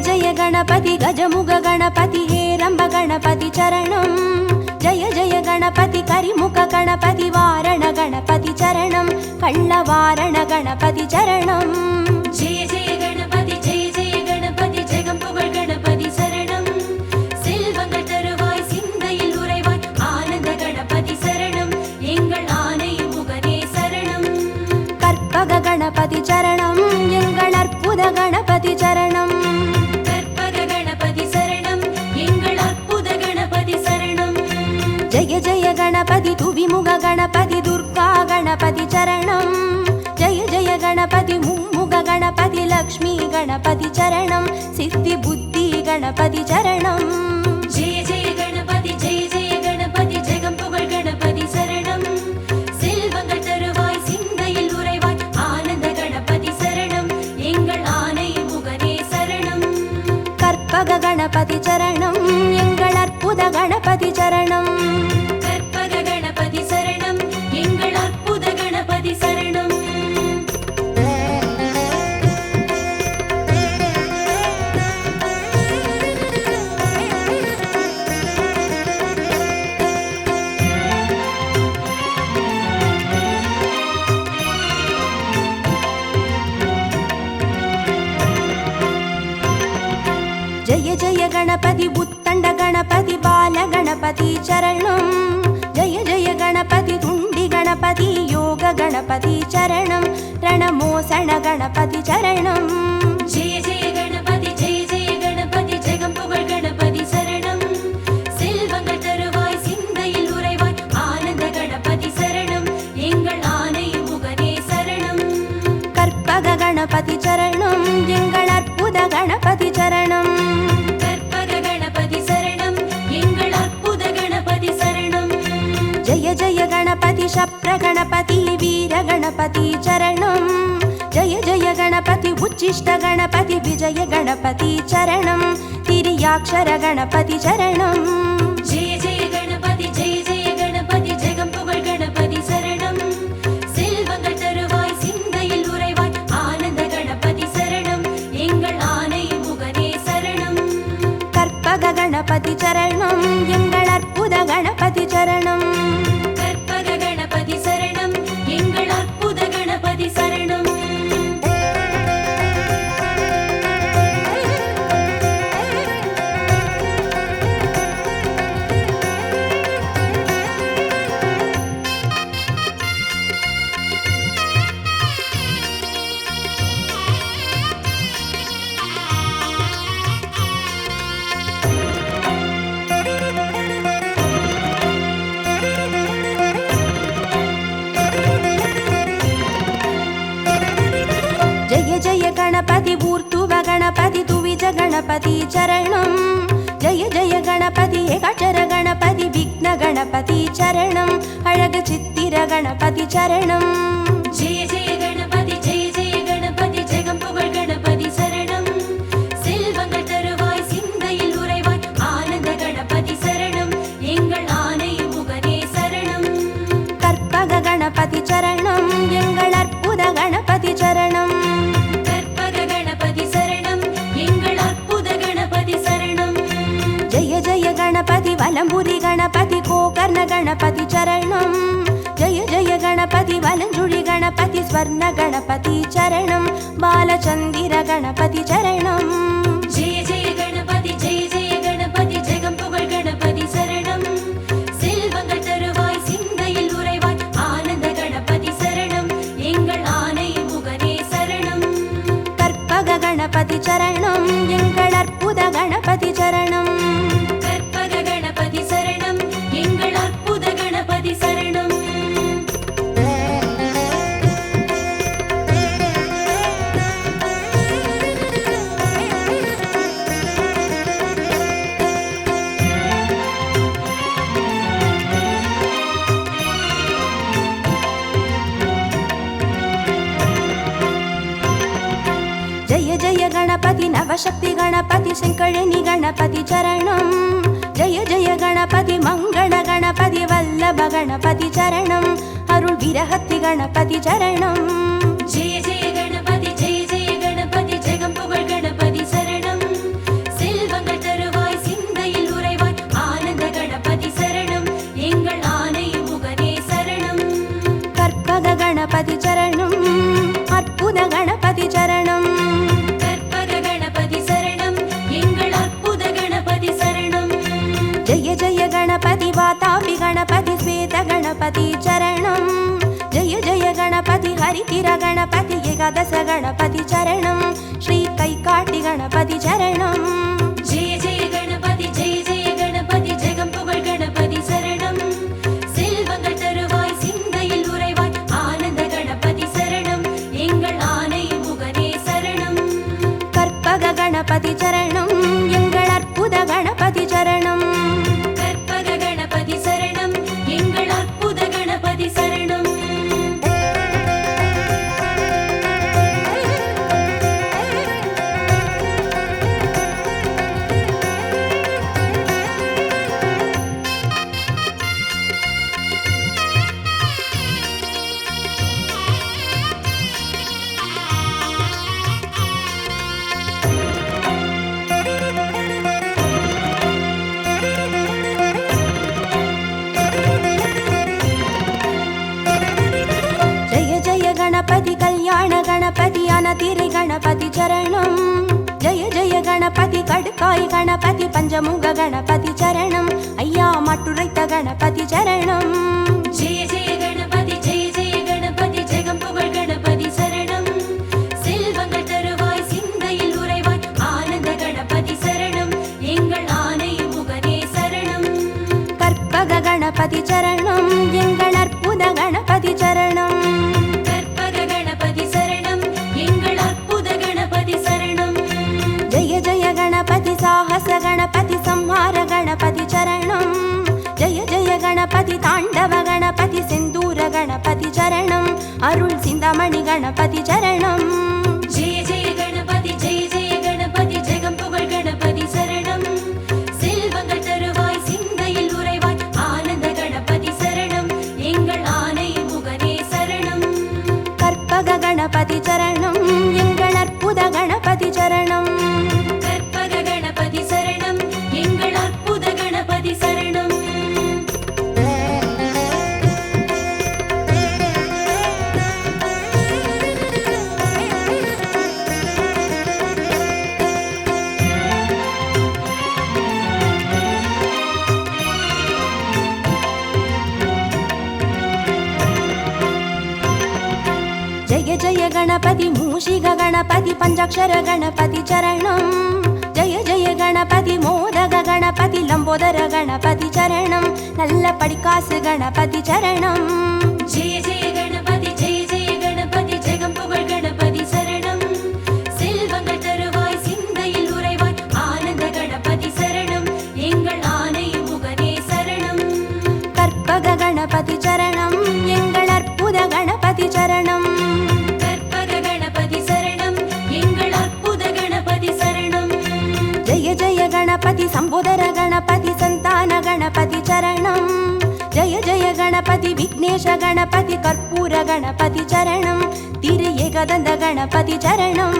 जय गणपति गजमुग गणपति हेरंब गणपति चरणं जय जय गणपति करिमुख गणपति वारण गणपति चरणं कल्लवारण गणपति चरणं जय जय गणपति जगम्पुगळ गणपति शरणं செல்வங்கள் தருவாய் சிந்தையில் உறைவாய் ஆனந்த கணபதி சரணம் எங்கள் ஆனை முகனே சரணம் கற்பக गणपति चरणं எங்கள் அற்புத गणपति चरणं கற்பக கணபதி சரணம் எங்கள் அற்புத கணபதி சரணம் जय जय गणपति तुविमुग गणपति दुर्गा गणपति चरणं जय जय गणपति मुम्मुग गणपति लक्ष्मी गणपति चरणं सिद्धि बुद्धि गणपति चरणं जय जय गणपति जगम्पुगळ गणपति शरणं செல்வங்கள் தருவாய் சிந்தையில் உறைவாய் ஆனந்த கணபதி சரணம் எங்கள் ஆனை முகனே சரணம் கற்பக गणपति चरणं எங்கள் அற்புத गणपति चरणं கற்பக கணபதி சரணம் எங்கள் அற்புத கணபதி சரணம் जय जय गणपति उत्तंड गणपति बाल गणपति चरणं जय जय गणपति तुंडी गणपति योग गणपति चरणं रणमोसण गणपति चरणं जय जय गणपति जगम्पुगळ गणपति शरणं செல்வங்கள் தருவாய் சிந்தையில் உறைவாய் ஆனந்த கணபதி சரணம் எங்கள் ஆனை முகனே சரணம் கற்பக गणपति चरणं எங்கள் அற்புத गणपति चरणं கற்பக கணபதி சரணம் எங்கள் அற்புத கணபதி சரணம் जय जय गणपति शप्र गणपति वीर गणपति चरणं जय जय गणपति उच्चिष्ट गणपति विजय गणपति चरणं तिर्याक्षर गणपति चरणं जय जय गणपति जगम्पुगळ गणपति शरणं செல்வங்கள் தருவாய் சிந்தையில் உறைவாய் ஆனந்த கணபதி சரணம் எங்கள் ஆனை முகனே சரணம் கற்பக गणपति चरणं எங்கள் அற்புத गणपति चरणं கற்பக கணபதி சரணம் எங்கள் அற்புத கணபதி சரணம் जय जय गणपति ऊर्ध्व गणपति तुविज गणपति चरणं जय जय गणपति एकाक्षर गणपति विघ्न गणपति चरणं अळग चित्तिर गणपति चरणं जय जय गणपति जगम्पुगळ गणपति शरणं செல்வங்கள் தருவாய் சிந்தையில் உறைவாய் ஆனந்த கணபதி சரணம் எங்கள் ஆனை முகனே சரணம் கற்பக गणपति चरणं எங்கள் அற்புத गणपति चरणं கற்பக கணபதி சரணம் எங்கள் அற்புத கணபதி சரணம் जय जय गणपति वलंबुरी गणपति गोकर्ण गणपति चरणं जय जय गणपति वलंजुळि गणपति स्वर्ण गणपति चरणं बालचंदिर गणपति चरणं जय जय गणपति जगम्पुगळ गणपति शरणं செல்வங்கள் தருவாய் சிந்தையில் உறைவாய் ஆனந்த கணபதி சரணம் எங்கள் ஆனை முகனே சரணம் கற்பக गणपति चरणं எங்கள் அற்புத गणपति चरणं கற்பக கணபதி சரணம் எங்கள் அற்புத கணபதி சரணம் जय जय गणपति नवशक्ति गणपति शंकरिणी गणपति चरणं जय जय गणपति मंगल गणपति वल्लभ गणपति चरणं अरुள் विरहति गणपति चरणं जय जय गणपति जगम्पुगळ गणपति शरणं गणपति चरणं जय जय गणपति हरितिर गणपति एकादश गणपति चरणं श्री कैकाटि गणपति चरणं जय जय गणपति जगं पुगழ் गणपति शरणं செல்வங்கள் தருவாய் சிந்தையில் உறைவாய் ஆனந்த கணபதி சரணம் எங்கள் ஆனை முகனே சரணம் கற்பக गणपति चरणं எங்கள் அற்புத गणपति चरणं கற்பக கணபதி சரணம் எங்கள் அற்புத கணபதி சரணம் गणपति कल्याण गणपति अनतिरे गणपति चरणं जय जय गणपति कड्काय गणपति पंचमुख गणपति चरणं अय्या मट्टुरैत गणपति चरणं जय जय गणपति जगं पुगழ் गणपति शरणं செல்வங்கள் தருவாய் சிந்தையில் உறைவாய் ஆனந்த கணபதி சரணம் எங்கள் ஆனை முகனே சரணம் கற்பக गणपति चरणं எங்கள் அற்புத गणपति चरणं जय जय गणपति साहस गणपति संहार गणपति चरणं जय जय गणपति ताण्डव गणपति सिन्दूर गणपति चरणं अरुள் सिन्दामणि गणपति चरणं जय जय गणपति जगं पुगழ் गणपति शरणं செல்வங்கள் தருவாய் சிந்தையில் உறைவாய் ஆனந்த கணபதி சரணம் எங்கள் ஆனை முகனே சரணம் கற்பக गणपति चरणं எங்கள் அற்புத गणपति चरणं கற்பக கணபதி சரணம் எங்கள் அற்புத கணபதி சரணம் जय जय गणपति मूषिक गणपति पंचाक्षर गणपति चरणं जय जय गणपति मोदक गणपति लंबोदर गणपति चरणं नल्ल पडिकासु गणपति चरणं जय जय गणपति जगं पुगழ் गणपति शरणं செல்வங்கள் தருவாய் சிந்தையில் உறைவாய் ஆனந்த கணபதி சரணம் எங்கள் ஆனை முகனே சரணம் கற்பக गणपति चरणं எங்கள் அற்புத गणपति चरणं கற்பக கணபதி சரணம் எங்கள் அற்புத கணபதி சரணம் जय जय गणपति संबोधर गणपति संतान गणपति चरणं जय जय गणपति विघ्नेश गणपति कर्पूर गणपति चरणं तिरु एकदन्त गणपति चरणं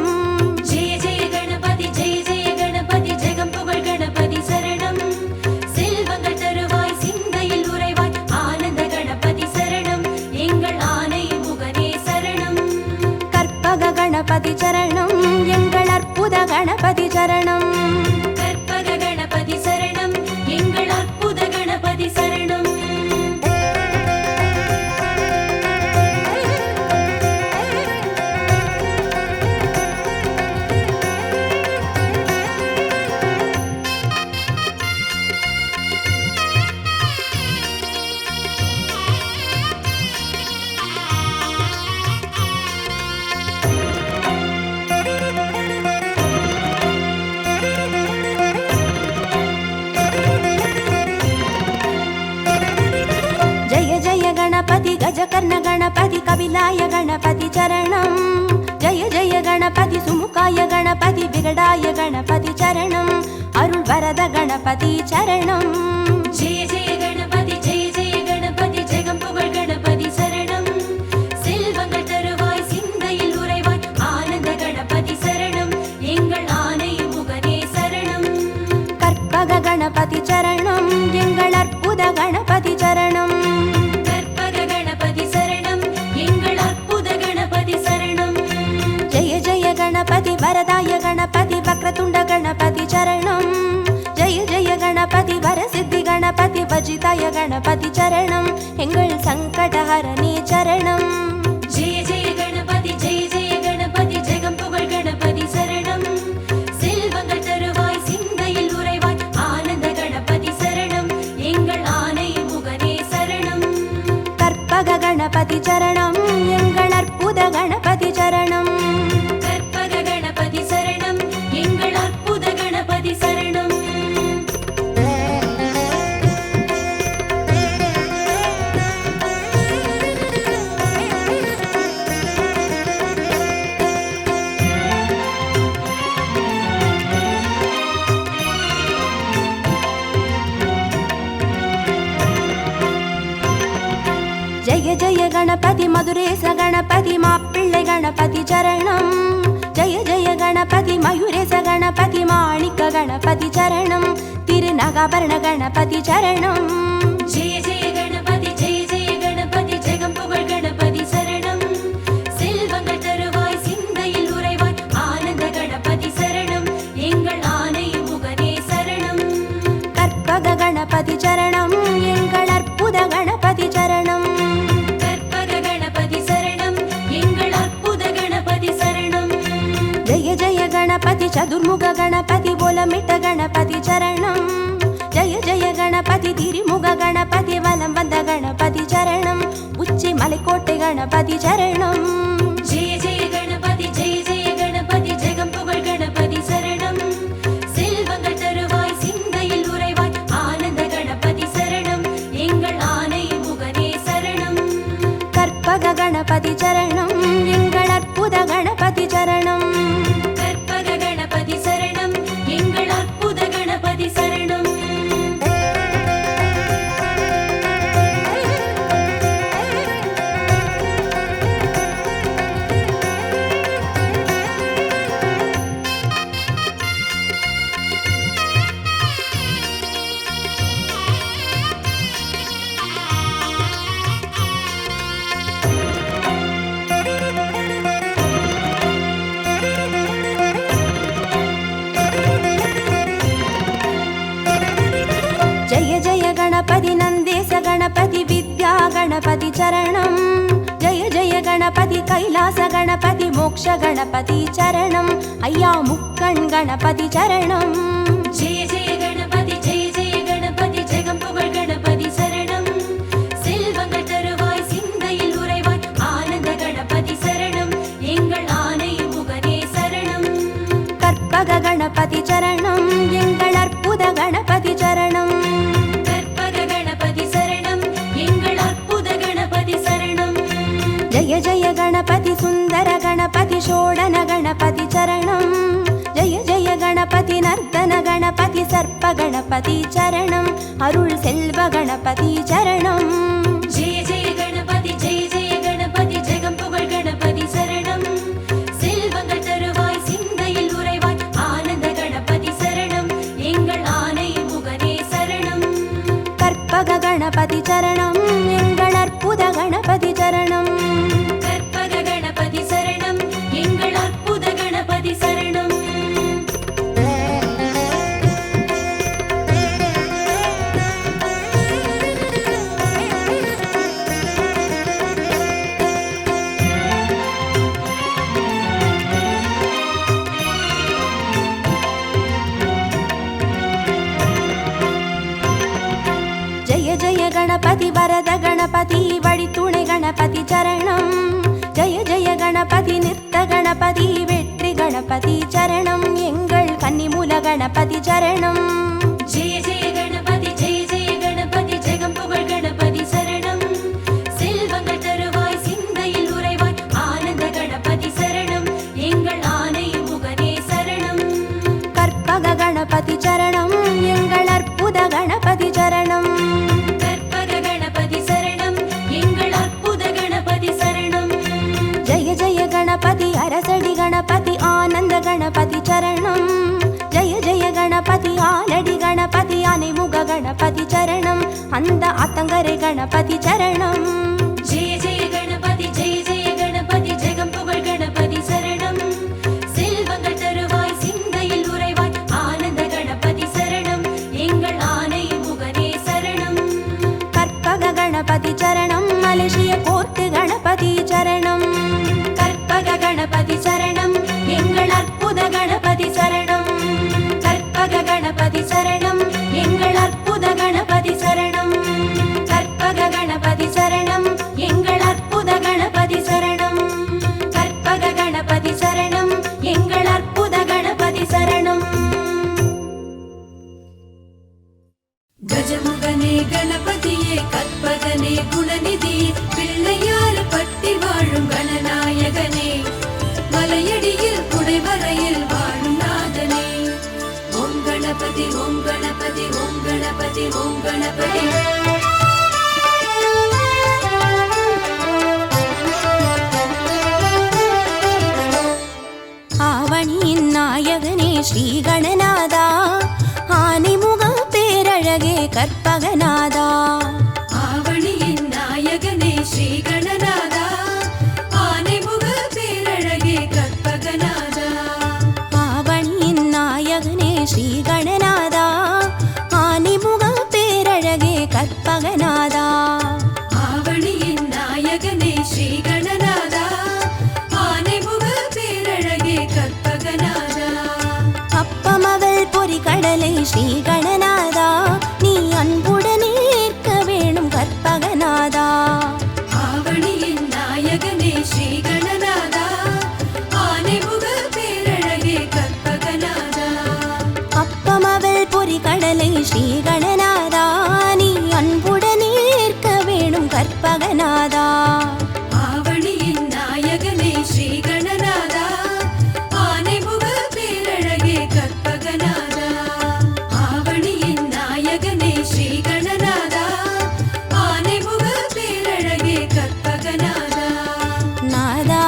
जय जय गणपति जगं पुगழ் गणपति शरणं செல்வங்கள் தருவாய் சிந்தையில் உறைவாய் ஆனந்த கணபதி சரணம் எங்கள் ஆனை முகனே சரணம் கற்பக गणपति चरणं எங்கள் அற்புத गणपति चरणं கற்பக கணபதி சரணம் எங்கள் அற்புத கணபதி சரணம் गणपति गजकर्ण गणपति कपिलाय गणपति चरणं जय जय गणपति सुमुखाय गणपति विगडाय गणपति चरणं अरुள் वरद गणपति चरणं जय जय गणपति जगं पुगழ் गणपति शरणं செல்வங்கள் தருவாய் சிந்தையில் உறைவாய் ஆனந்த கணபதி சரணம் எங்கள் ஆனை முகனே சரணம் கற்பக गणपति चरणं எங்கள் அற்புத गणपति चरणं गणपति वरदाय गणपति वक्रतुंड गणपति चरणं जय जय गणपति वरसिद्धि गणपति சர்வஜிதாய கணபதி சரணம் எங்கள் சங்கடஹரணே சரணம். ஜெய ஜெய கணபதி ஜெய ஜெய கணபதி ஜெகம் புகழ் கணபதி சரணம். செல்வங்கள் தருவாய் சிந்தையில் உறைவாய் ஆனந்த கணபதி சரணம் எங்கள் ஆனை முகனே சரணம். கற்பக கணபதி சரணம் எங்கள் அற்புத கணபதி சரணம். கற்பக கணபதி சரணம் எங்கள் அற்புத கணபதி சரணம். ஜெய ஜெய கணபதி மதுரேச கணபதி மாப்பிள்ளை கணபதி சரணம். ஜெய ஜெய கணபதி மயூரேச கணபதி மாணிக்க கணபதி சரணம். திருநகாபரண கணபதி சரணம். ஜெய ஜெய கணபதி ஜெய ஜெய கணபதி ஜெகம் புகழ் கணபதி சரணம். செல்வங்கள் தருவாய் சிந்தையில் உறைவாய் ஆனந்த கணபதி சரணம் எங்கள் ஆனை முகனே சரணம். கற்பக கணபதி சரணம் எங்கள் அற்புத கணபதி சரணம். கற்பக கணபதி சரணம் எங்கள் அற்புத கணபதி சரணம். ஜெய ஜெய கணபதி சதுர்முக கணபதி போலமிட்ட கணபதி சரணம். ஜெய ஜெய கணபதி திரிமுக கணபதி வலம் வந்த கணபதி சரணம். உச்சி மலைக்கோட்டை கணபதி சரணம். ஜெய ஜெய கணபதி ஜெய ஜெய கணபதி ஜெகம் புகழ் கணபதி சரணம். செல்வங்கள் தருவாய் சிந்தையில் உறைவாய் ஆனந்த கணபதி சரணம் எங்கள் ஆனை முகனே சரணம். கற்பக கணபதி சரணம் எங்கள் அற்புத கணபதி சரணம். கற்பக கணபதி சரணம் எங்கள் அற்புத கணபதி சரணம். ஜெய ஜெய கணபதி நந்தேச கணபதி வித்யா கணபதி சரணம். ஜெய ஜெய கணபதி கைலாச கணபதி மோக்ஷ கணபதி சரணம். ஐயா முக்கண் கணபதி சரணம். ஜெய ஜெய கணபதி ஜெய ஜெய கணபதி ஜெகம் புகழ் கணபதி சரணம். செல்வங்கள் தருவாய் சிந்தையில் உறைவாய் ஆனந்த கணபதி சரணம் எங்கள் ஆனை முகனே சரணம். கற்பக கணபதி சரணம் எங்கள் அற்புத கணபதி சரணம். கற்பக கணபதி சரணம் எங்கள் அற்புத கணபதி சரணம். ஜெய ஜெய கணபதி சுந்தர கணபதி ஷோடன கணபதி சரணம். ஜெய ஜெய கணபதி நர்த்தன கணபதி சர்ப்ப கணபதி சரணம். அருள் செல்வ கணபதி சரணம். ஜெய ஜெய கணபதி ஜெய ஜெய கணபதி ஜெகம் புகழ் கணபதி சரணம். செல்வங்கள் தருவாய் சிந்தையில் உறைவாய் ஆனந்த கணபதி சரணம் எங்கள் ஆனை முகனே சரணம். கற்பக கணபதி சரணம் எங்கள் அற்புத கணபதி சரணம். கற்பக கணபதி சரணம் எங்கள் அற்புத கணபதி சரணம். ஜெய ஜெய கணபதி வரத கணபதி வழித்துணை கணபதி சரணம். ஜெய ஜெய கணபதி நிறுத்த கணபதி வெற்றி கணபதி சரணம் எங்கள் கன்னிமூல கணபதி சரணம். ஜெய ஜெய கணபதி ஜெய ஜெய கணபதி ஜெகம் புகழ் கணபதி சரணம். செல்வங்கள் தருவாய் சிந்தையில் உறைவாய் ஆனந்த கணபதி சரணம் எங்கள் ஆனை முகனே சரணம். கற்பக கணபதி சரணம் எங்கள் அற்புத கணபதி சரணம். கற்பக கணபதி சரணம் எங்கள் அற்புத கணபதி சரணம். ஜெய ஜெய கணபதி அரசடி கணபதி ஆனந்த கணபதி சரணம். ஜெய ஜெய கணபதி ஆலடி கணபதி ஆனைமுக கணபதி சரணம். அந்த ஆத்தங்கரை கணபதி சரணம். ஜெய ஜெய கணபதி ஜெய ஜெய கணபதி ஜெகம் புகழ் கணபதி சரணம். செல்வங்கள் தருவாய் சிந்தையில் உறைவாய் ஆனந்த கணபதி சரணம் எங்கள் ஆனை முகனே சரணம். ಗಣಪತಿ ಓಂ ಗಣಪತಿ ஆவணியின் நாயகனே ஸ்ரீ கணநாதா ஆனைமுக பேரழகே கற்பகநாதா ஆவணியின் நாயகனே ஸ்ரீ கணநாதா ஆனைமுக பேரழகே கற்பகநாதா ஆவணியின் நாயகனே ஸ்ரீ கணநாதா ஆனைமுக பேரழகே கற்பகநாதா ஆவணியின் நாயகனே ஸ்ரீ கணநாதா ஆனைமுக பேரழகே கற்பகநாதா அப்பமவள் பொறி கடலை ஸ்ரீ கணநாதா நீ அன்புடனே ஏற்க வேணும் கற்பகநாதா ஆவணியின் நாயகனே ஸ்ரீ கணநாதா ஆனைமுக பேரழகே கற்பகநாதா அப்பமவள் பொறி கடலை ஸ்ரீ கணநாதா நீ அன்புடனே ஏற்க வேணும் கற்பகநாதா ஆவணியின் நாயகனே ஸ்ரீ கணநாதா ஆனைமுக பேரழகே கற்பகநாதா ஆவணியின் நாயகனே ஸ்ரீ கணநாதா ஆனைமுக பேரழகே கற்பகநாதா நாதா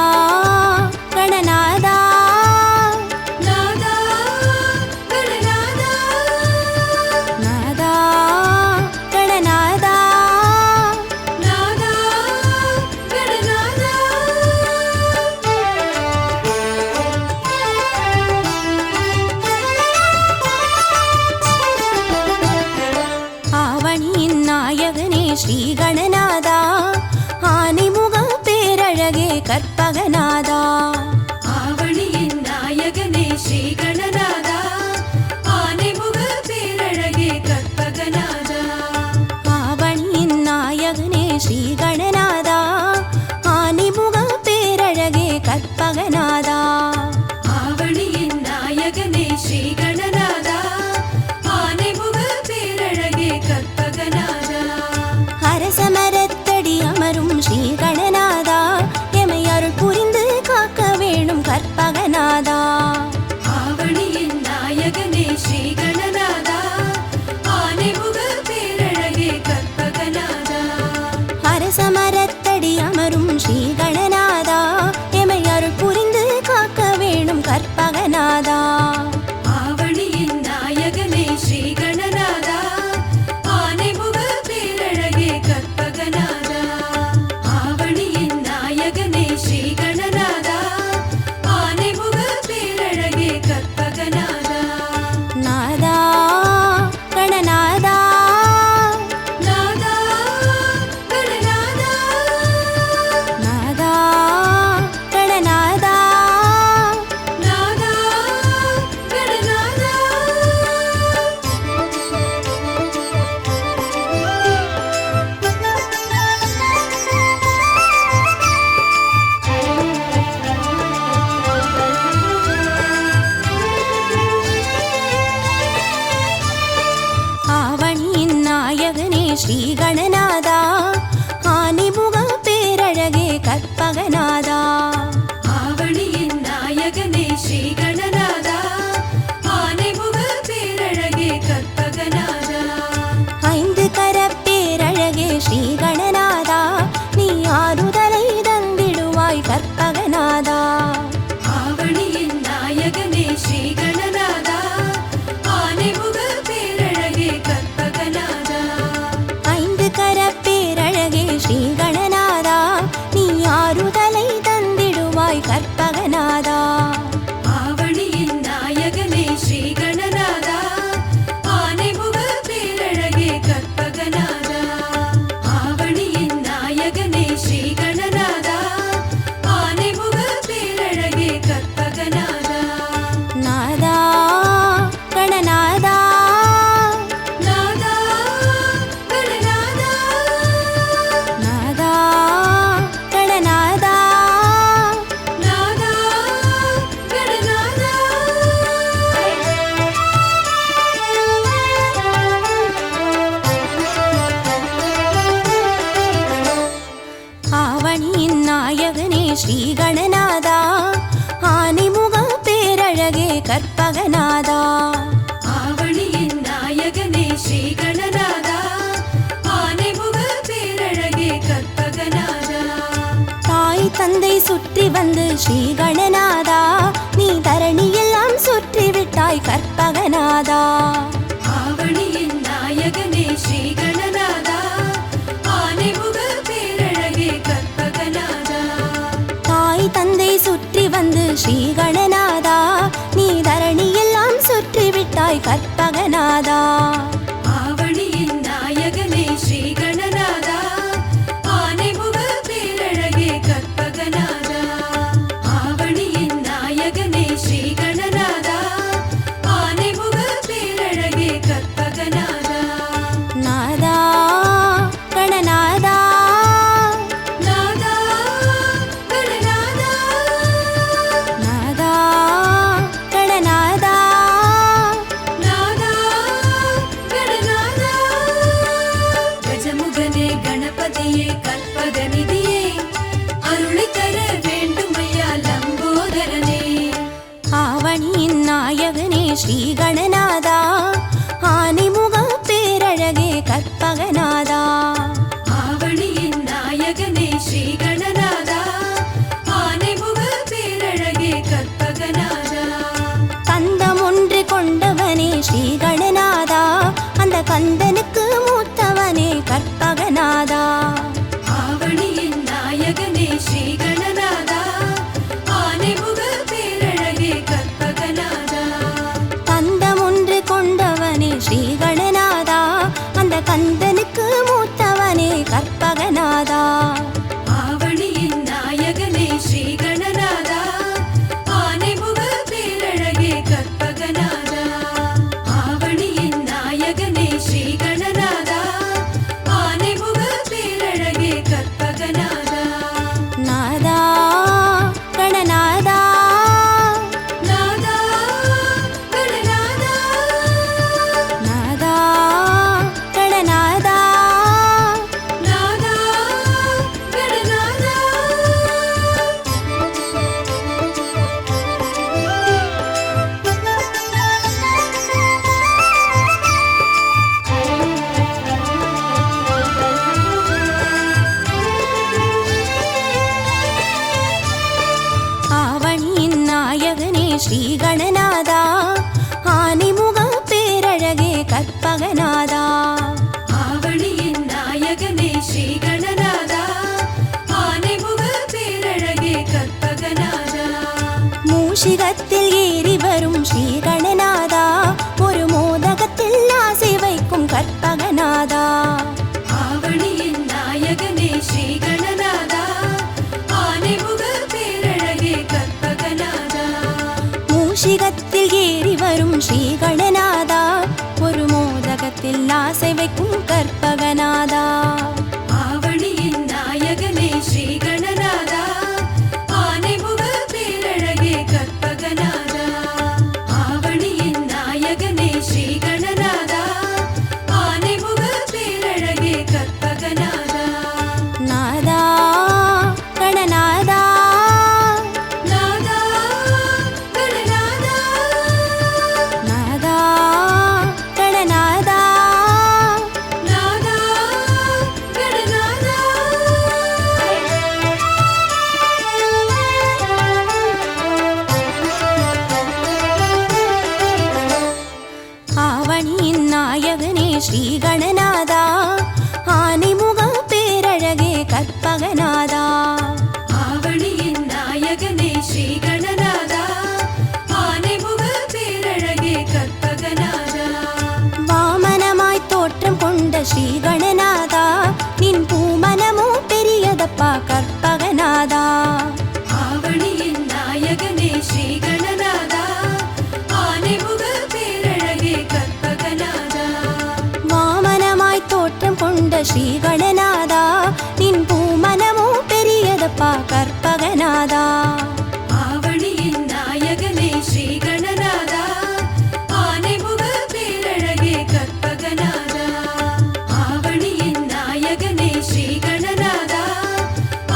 கணநாதா நாதா கணநாதா நாதா கணநாதா நாதா கணநாதா ஆவணியின் நாயகனே ஸ்ரீ கணநாதா ஆனைமுக பேரழகே கற்பகநாதா ஆவணியின் நாயகனே ஸ்ரீ கணநாதா ஆனைமுக பேரழகே கற்பகநாதா ஆவணியின் நாயகனே ஸ்ரீ கணநாதா ஆனைமுக பேரழகே கற்பகநாதா ஆவணியின் நாயகனே ஸ்ரீ கணநாதா ஆனைமுக பேரழகே கற்பகநாதா அரசமரத்தடி அமரும் ஸ்ரீ கணநாதா எமை அருள் புரிந்து காக்க வேணும் கற்பகநாதா ஆவணியின் நாயகனே ஸ்ரீ கணநாதா ஆனைமுக பேரழகே கற்பகநாதா அரசமரத்தடி அமரும் ஸ்ரீ கணநாதா எமை அருள் புரிந்து காக்க வேணும் கற்பகநாதா ஆவணியின் நாயகனே ஸ்ரீ கணநாதா ஆனைமுக பேரழகே கற்பகநாதா ஆவணியின் நாயகனே ஸ்ரீ கணநாதா ஆனைமுக பேரழகே கற்பகநாதா நாதா கணநாதா நாதா கணநாதா நாதா கணநாதா நாதா கணநாதா ஆவணியின் நாயகனே ஸ்ரீ கணநாதா ஆனைமுக பேரழகே கற்பகநாதா ஆவணியின் நாயகனே ஸ்ரீ கணநாதா ஆனைமுக பேரழகே கற்பகநாதா ஐந்து கரப்பேரழகே ஸ்ரீ கணநாதா நீ ஆறுதலை தந்திடுவாய் கற்பகநாதா ஆவணியின் நாயகனே ஸ்ரீ கணநாதா ஆனைமுக பேரழகே கற்பகநாதா ஐந்து கர சுற்றி வந்து ஸ்ரீ கணநாதா நீ தரணியெல்லாம் சுற்றி விட்டாய் கற்பகநாதா. ஆவணியின் நாயகனே ஸ்ரீ கணநாதா ஆனைமுக பேரழகே கற்பகநாதா. தாய் தந்தை சுற்றி வந்து ஸ்ரீ கணநாதா நீ தரணியெல்லாம் சுற்றி விட்டாய் கற்பகநாதா. ஆவணியின் நாயகனே ஸ்ரீ கணநாதா ஆனைமுக பேரழகே கற்பகநாதா. ஆவணியின் நாயகனே ஸ்ரீ கணநாதா ஆனைமுக பேரழகே கற்பகநாதா. நாதா கணநாதா நாதா கணநாதா நாதா கணநாதா நாதா கணநாதா. கஜமுகனே கணபதியே கற்பகநிதியே அருளை தர வேண்டுமையா லம்போதரனே. ஆவணியின் நாயகனே ஸ்ரீ கணநாதா ஆனைமுக பேரழகே கற்பகநாதா. ஆவணியின் நாயகனே ஸ்ரீ கணநாதா ஆனைமுக பேரழகே கற்பகநாதா. கந்தம் ஒன்று கொண்டவனே ஸ்ரீ கணநாதா அந்த கந்தனுக்கு மூத்தவனே கற்பகநாதா. ஆவணியின் நாயகனே ஸ்ரீ கணநாதா ஆனைமுக பேரழகே கற்பகநாதா. கந்தம் ஒன்று கொண்டவனே ஸ்ரீ கணநாதா அந்த கந்தனுக்கு மூத்தவனே கற்பகநாதா. ஆவணியின் நாயகனே ஸ்ரீ கணநாதா ஆனைமுக பேரழகே கற்பகநாதா. ஆவணியின் நாயகனே ஸ்ரீ கணநாதா ஆனைமுக பேரழகே கற்பகநாதா. நாதா கணநாதா நாதா கணநாதா நாதா கணநாதா நாதா கணநாதா. ஆவணியின் நாயகனே ஸ்ரீ கணநாதா ஆனைமுக பேரழகே கற்பகநாதா. ஆவணியின் நாயகனே ஸ்ரீ கணநாதா ஆனைமுக பேரழகே கற்பகநாதா. மூஷிகத்தில் ஏறி வரும் ஸ்ரீ கணநாதா ஒரு மோதகத்தில் ஆசை வைக்கும் கற்பகநாதா. ஆவணியின் நாயகனே ஸ்ரீ கணநாதா ஆனைமுக பேரழகே கற்பகநாதா. மூஷிகத்தில் ஏறி வரும் ஸ்ரீ கணநாதா ஒரு மோதகத்தில் ஆசை வைக்கும் கற்பகநாதா. ஆவணியின் நாயகனே ஸ்ரீ கணநாதா ஆனைமுக பேரழகே கற்பகநாதா. ஆவணியின் நாயகனே ஸ்ரீ கணநாதா ஆனைமுக பேரழகே கற்பகநாதா. நாதா கணநாதா நாதா கணநாதா நாதா கணநாதா நாதா கணநாதா. ஆவணியின் நாயகனே ஸ்ரீ கணநாதா ஆனைமுக பேரழகே கற்பகநாதா. ஆவணியின் நாயகனே ஸ்ரீ கணநாதா ஆனைமுக பேரழகே கற்பகநாதா. வாமனமாய் தோற்றம் கொண்ட ஸ்ரீ கணநாதா நின் பூமனமோ பெரியதப்பா கற்பகநாதா. ஆவணியின் நாயகனே ஸ்ரீ கணநாதா ஆனைமுக பேரழகே கற்பகநாதா. வாமனமாய் தோற்றம் கொண்ட ஸ்ரீ கணநாதா நின் பூமனமோ பெரியதப்பா கற்பகநாதா. ஆவணியின் நாயகனே ஸ்ரீ கணநாதா ஆனைமுக பேரழகே கற்பகநாதா. ஆவணியின் நாயகனே ஸ்ரீ கணநாதா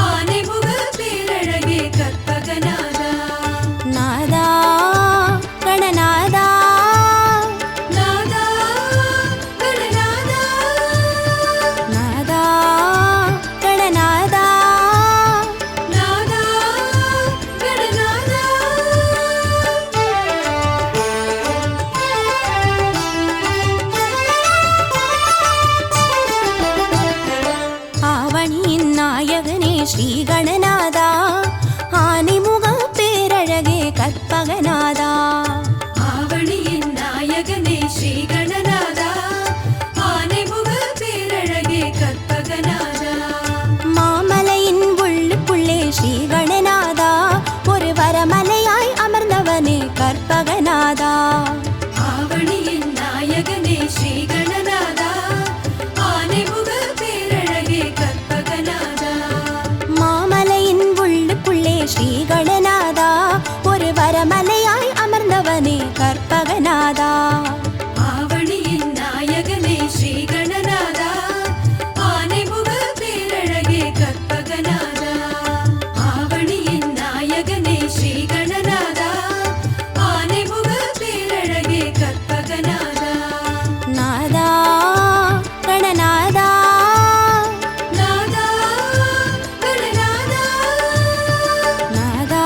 ஆனைமுக பேரழகே கற்பகநாதா. நாதா கணநாதா நாதா கணநாதா நாதா ஸ்ரீ கணநாதா ஆனைமுக பேரழகே கற்பகநாதா மாமலையின் உள்ளுக்குள்ளே ஸ்ரீ கணநாதா ஒரு வரமலையாய் அமர்ந்தவனே கற்பகநாதா ஆவணியின் நாயகனே ஸ்ரீ கணநாதா ஆனைமுக பேரழகே கற்பகநாதா மாமலையின் உள்ளுக்குள்ளே ஸ்ரீ கணநாதா ஒரு வரமலையாய் அமர்ந்தவனே கற்பகநாதா ஆவணியின் நாயகனே ஸ்ரீ கணநாதா ஆனைமுக பேரழகே கற்பகநாதா ஆவணியின் நாயகனே ஸ்ரீ கணநாதா ஆனைமுக பேரழகே கற்பகநாதா நாதா கணநாதா நாதா கணநாதா நாதா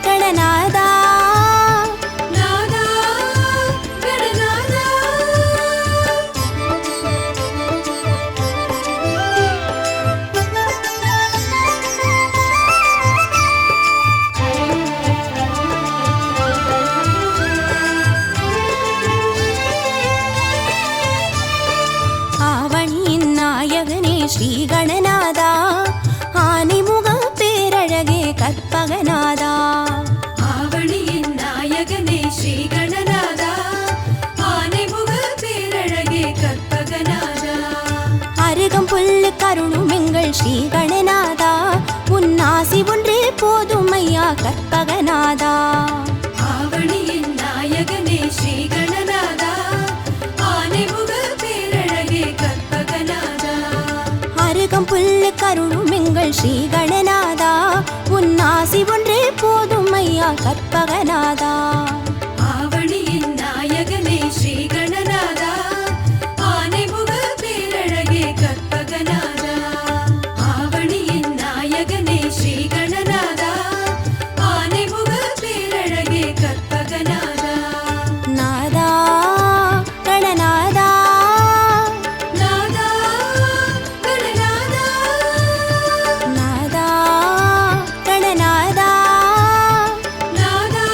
கணநாதா நாதா கணநாதா ஆவணியின் நாயகனே ஸ்ரீ கணநாதா ஆனைமுக பேரழகே கற்பகநாதா ஆவணியின் நாயகனே ஸ்ரீ கணநாதா ஆனைமுக பேரழகே கற்பகநாதா அருகம் புல்லு கருணும் எங்கள் ஸ்ரீ கணநாதா உன்னாசி ஒன்றே போதும் ஐயா கற்பகநாதா ஆவணியின் நாயகனே ஸ்ரீ கணநாதா ஆனைமுக பேரழகே கற்பகநாதா அருகம் புல்லு கருணும் எங்கள் ஸ்ரீ கணநாதா உன்னாசி ஒன்றே போதும் ஐயா கற்பகநாதா ஆவணியின் நாயகனே ஸ்ரீ கணநாதா ஆனைமுக பேரழகே கற்பகநாதா ஆவணியின் நாயகனே ஸ்ரீ கணநாதா ஆனைமுக பேரழகே கற்பகநாதா நாதா கணநாதா நாதா கணநாதா நாதா கணநாதா நாதா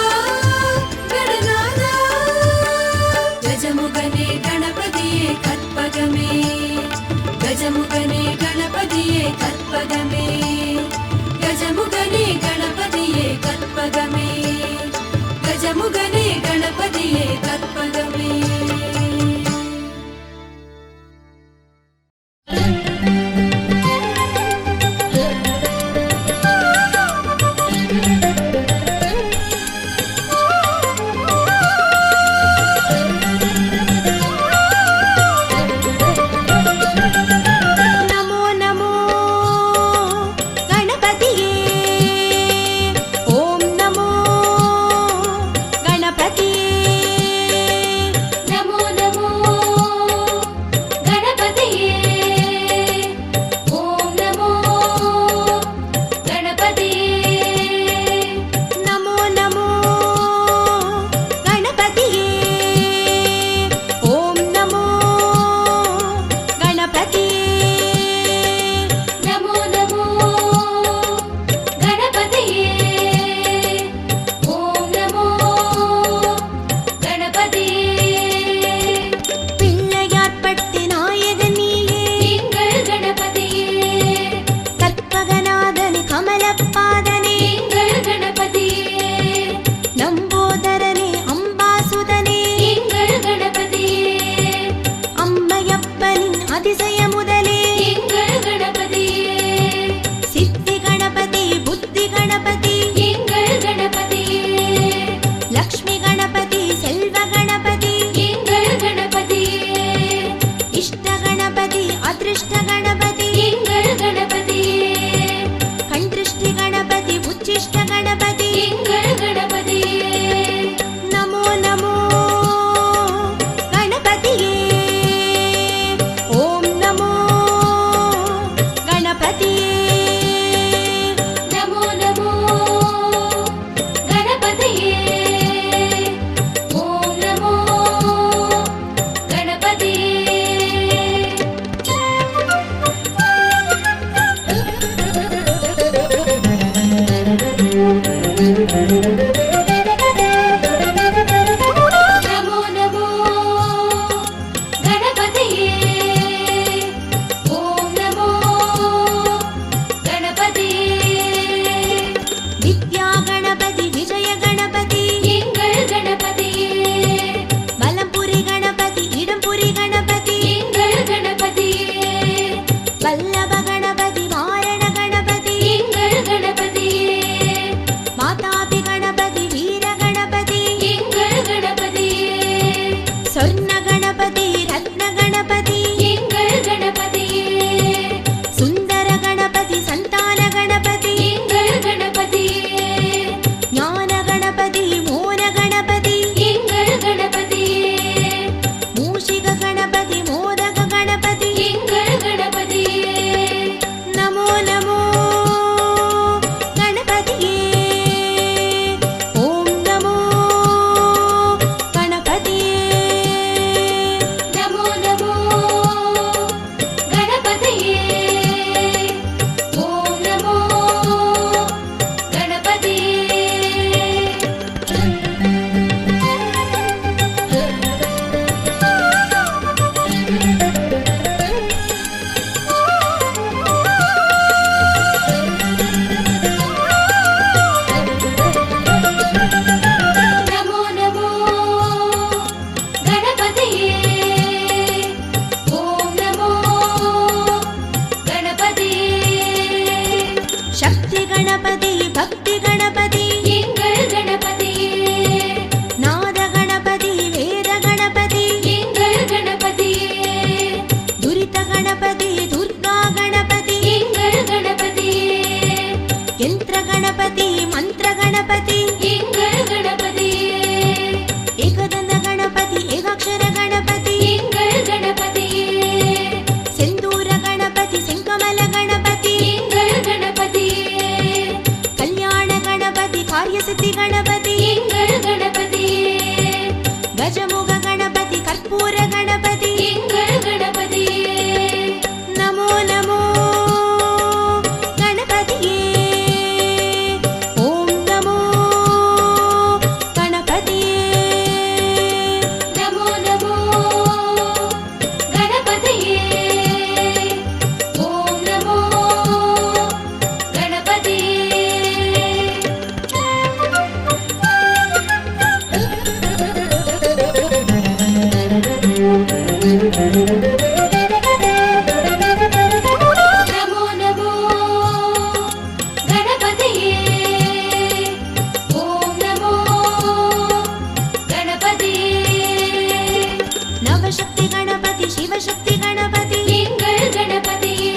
நவசக்தி கணபதி சிவசக்தி கணபதி எங்கள் கணபதியே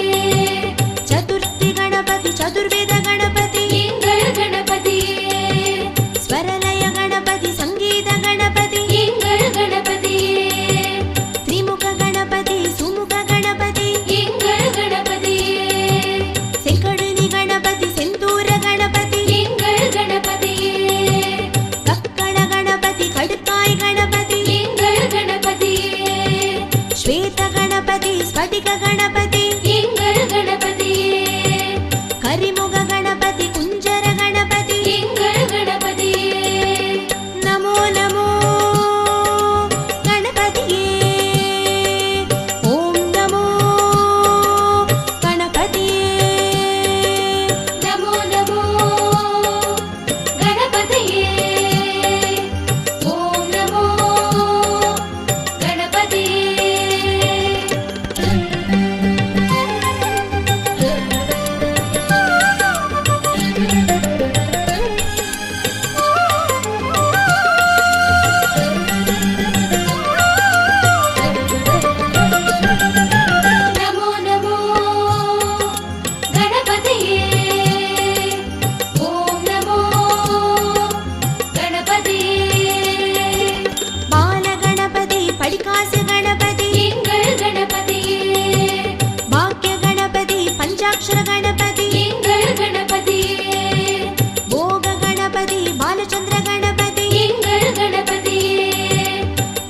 சதுர்த்தி கணபதி சதுர்வேத கணபதி எங்கள் கணபதியே ஸ்வரலய கணபதி சங்கீத கணபதி எங்கள் கணபதியே திரிமுக கணபதி சுமுக கணபதி எங்கள் கணபதியே செங்கழுனி கணபதி செந்தூர கணபதி எங்கள் கணபதியே கக்கண கணபதி கடுக்காய் கணபதி எங்கள் கணபதியே ஸ்வேத கணபதி ஸ்படிக கணபதி எங்கள் கணபதியே கரிமுக கணபதி குஞ்சர கணபதி எங்கள் கணபதியே நமோ நமோ கணபதியே ஓம் நமோ கணபதியே நமோ நமோ கணபதியே ஓம் நமோ கணபதியே நமோ நமோ கணபதியே ஓம் நமோ கணபதியே பால கணபதி படிகாசு கணபதி எங்கள் கணபதியே பாக்ய கணபதி பஞ்சாட்சர கணபதி எங்கள் கணபதியே போக கணபதி பாலச்சந்திர கணபதி எங்கள் கணபதியே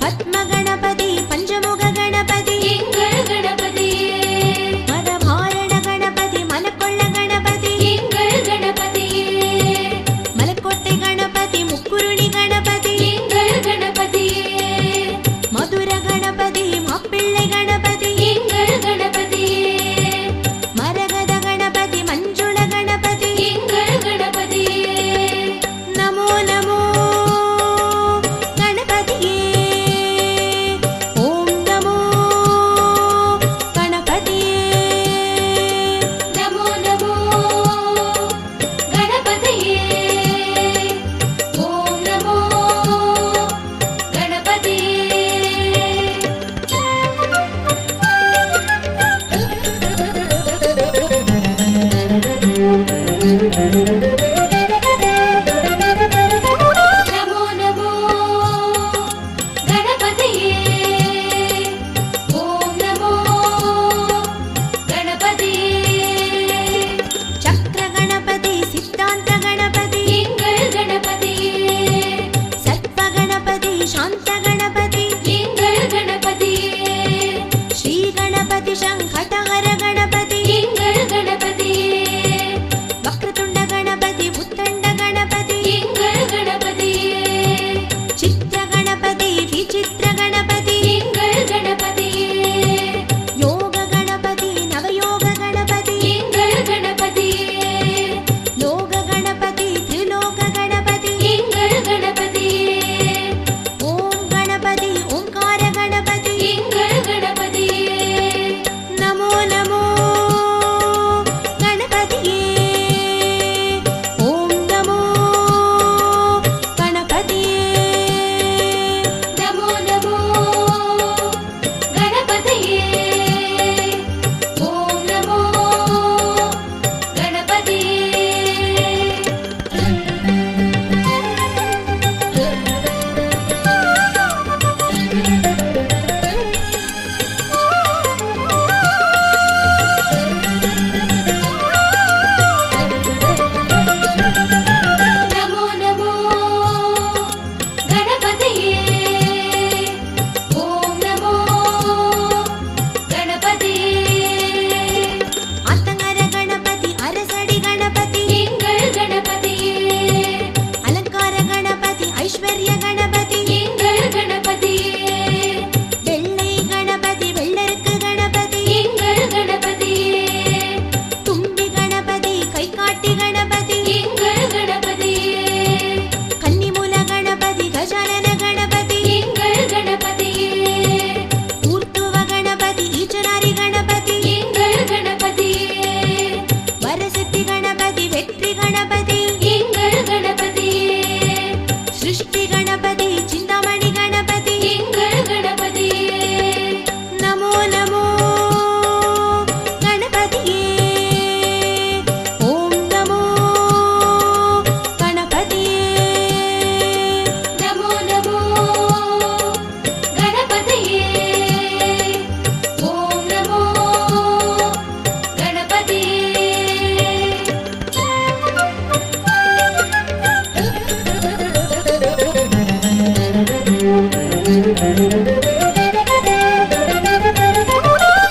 பத்ம கணபதி பஞ்சமுக கணபதி எங்கள் கணபதியே மதபாரண கணபதி மலக்கொள்ள கணபதி எங்கள் கணபதியே மலக்கோட்டை கணபதி முக்குருணி கணபதி எங்கள் கணபதியே மதுர கணபதி மாப்பிள்ளை கணபதி எங்கள் கணபதியே மரகத கணபதி மஞ்சுள கணபதி எங்கள் கணபதியே நமோ நமோ கணபதியே ஓம் நமோ கணபதியே நமோ நமோ கணபதியே ஓம் நமோ கணபதியே நமோ நமோ கணபதியே ஓம் நமோ கணபதியே சக்கர கணபதி சித்தாந்த கணபதி எங்கள் கணபதியே சர்ப்ப கணபதி சாந்த கணபதி எங்கள் கணபதியே ஸ்ரீ கணபதி சங்கடஹர கணபதி எங்கள் கணபதியே வக்ரதுண்ட கணபதி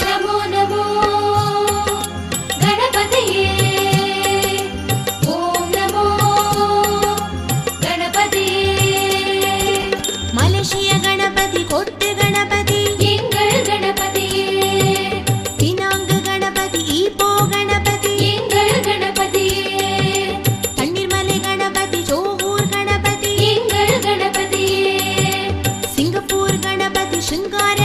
ನಮೋ ನಮೋ ಗಣಪತಿಯೇ ಓಂ ನಮೋ ಗಣಪತಿಯೇ மலேசிய கணபதி கொட்டு கணபதி எங்கள் கணபதியே பினாங்கு கணபதி ஈப்போ கணபதி எங்கள் கணபதியே தண்ணீர்மலை கணபதி ஜோகூர் கணபதி எங்கள் கணபதியே சிங்கப்பூர் கணபதி சிங்கார